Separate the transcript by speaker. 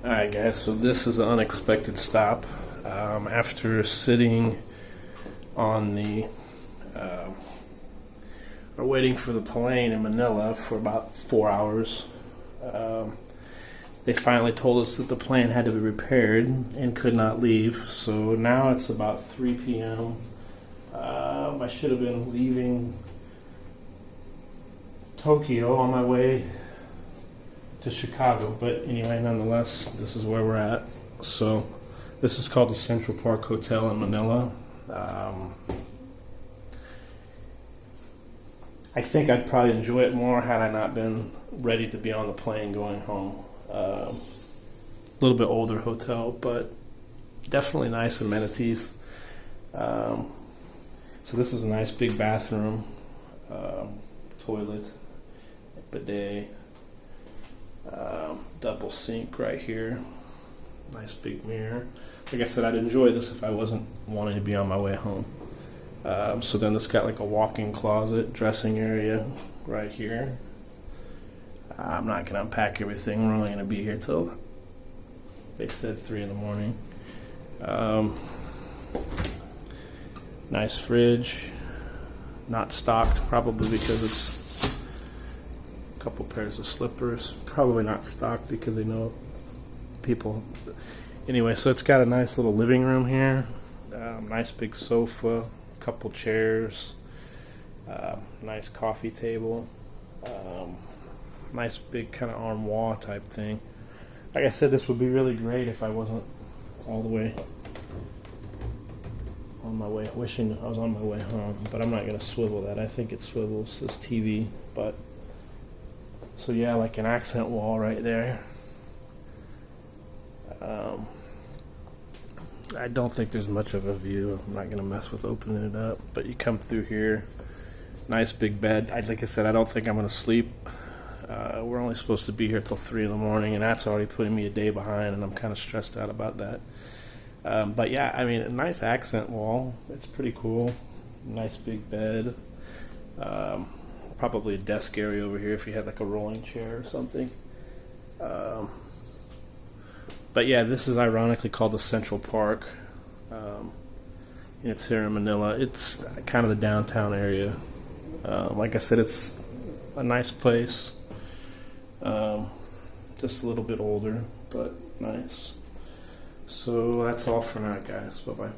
Speaker 1: Alright guys, so this is an unexpected stop. After sitting on the or waiting for the plane in Manila for about 4 hours, they finally told us that the plane had to be repaired and could not leave. So now it's about 3 p.m. I should have been leaving Tokyo on my way to Chicago, but anyway, nonetheless, this is where we're at. So this is called the Central Park Hotel in Manila. I think I'd probably enjoy it more had I not been ready to be on the plane going home. A little bit older hotel, but definitely nice amenities. So this is a nice big bathroom, toilet, bidet, double sink right here, nice big mirror. Like I said, I'd enjoy this if I wasn't wanting to be on my way home. So then it's got like a walk-in closet, dressing area right here. I'm not going to unpack everything. We're only going to be here till, they said, 3 in the morning. Nice fridge, not stocked, probably because it's a couple pairs of slippers. Probably not stocked because they know people. Anyway, so it's got a nice little living room here, nice big sofa, couple chairs, nice coffee table, nice big kind of armoire type thing. Like I said, this would be really great if I wasn't all the way on my way, wishing I was on my way home, but I'm not going to swivel that. I think it swivels this TV, but so yeah, like an accent wall right there. I don't think there's much of a view. I'm not going to mess with opening it up, but you come through here. Nice big bed. Like I said, I don't think I'm going to sleep. We're only supposed to be here till 3 in the morning, and that's already putting me a day behind, and I'm kind of stressed out about that. But yeah, I mean, a nice accent wall. It's pretty cool. Nice big bed. Probably a desk area over here if you had like a rolling chair or something. But yeah, this is ironically called the Central Park. And it's here in Manila. It's kind of the downtown area. Like I said, it's a nice place. Just a little bit older, but nice. So that's all for now, guys. Bye-bye.